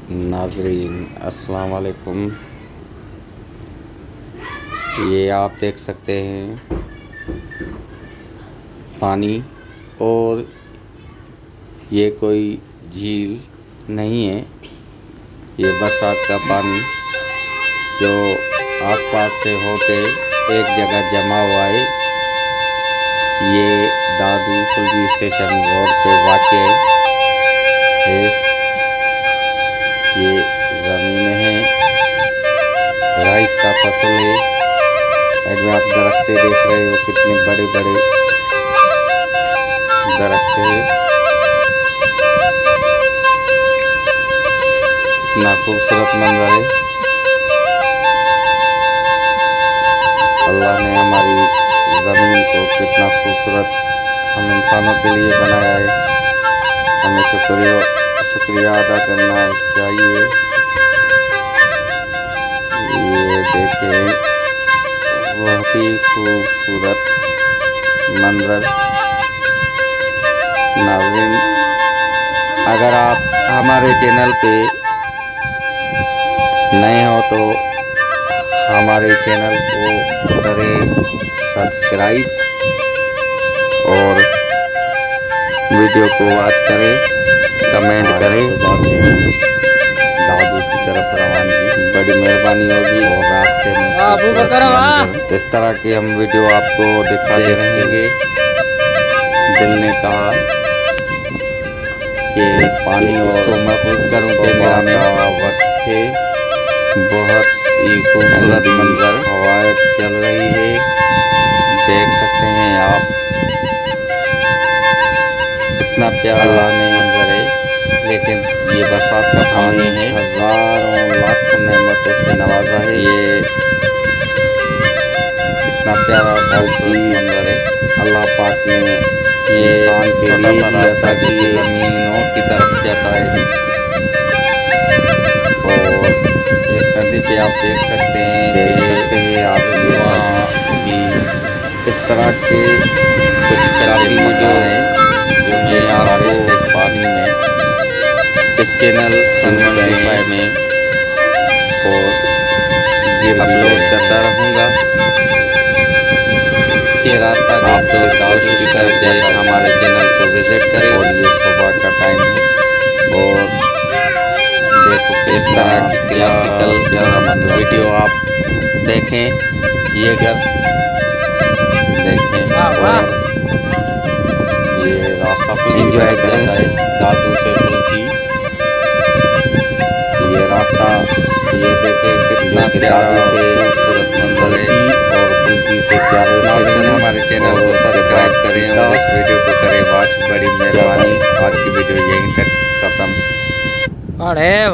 नाजरीन अस्सलाम वालेकुम। ये आप देख सकते हैं पानी, और ये कोई झील नहीं है, ये बरसात का पानी जो आसपास से होके एक जगह जमा हुआ है। ये दादू फुल्की स्टेशन रोड पे वाक़ है। ये ज़मीन है, राइस का फसल है। साइड में आप दरख्तें देख रहे हो, कितने बड़े बड़े दरख्त है। कितना खूबसूरत मंजर है। अल्लाह ने हमारी ज़मीन को कितना खूबसूरत हम इंसानों के लिए बनाया है। हमें शुक्रिया अदा करना चाहिए। ये देखें, बहुत ही खूबसूरत मंजर। नाज़रीन, अगर आप हमारे चैनल पे नए हो तो हमारे चैनल को करें सब्सक्राइब और वीडियो को वॉच करें, कमेंट करें। दादू की तरफ रवानगी बड़ी मेहरबानी होगी। और रास्ते में इस तरह की हम वीडियो आपको दिखाते रहेंगे। दिल ने कहा कि पानी और महफूज करूँ कैमरा में वक्त है। बहुत ही खूबसूरत मंजर, हवाएं चल रही है, देख सकते हैं आप। कितना प्यारा मंजर है। लेकिन ये बरसात का पानी है, हजारों लाखों नेमतों से नवाजा है। ये कितना प्यारा खूबसूरत मंजर है। अल्लाह पाक ने ये इंसान के लिए दिया ताकि ये ज़मीनों की तरफ जाता है। और इस नदी पे आप देख सकते हैं आप वहाँ भी इस तरह के कुछ काफ़ी मौजूद हैं जो मैं आपको पानी में इस चैनल सनवाई में और अपलोड करता रहूँगा। ये रास्ता आप तो कोशिश करके हमारे चैनल को विज़िट करें। और ये सुबह का टाइम है, और देखो किस तरह की क्लासिकल वीडियो आप देखें। ये घर देखें और ये रास्ता फुल इंजॉय करता है दादू से फुल्की। ये रास्ता ये देखें कितना प्यारा से खूबसूरत मंजर है। और फुल्की से प्यारे नाज़रीन, हमारे चैनल को सब्सक्राइब करें और इस वीडियो को करें वॉच। बड़ी मेहरबानी। आज की वीडियो यहीं तक ख़त्म।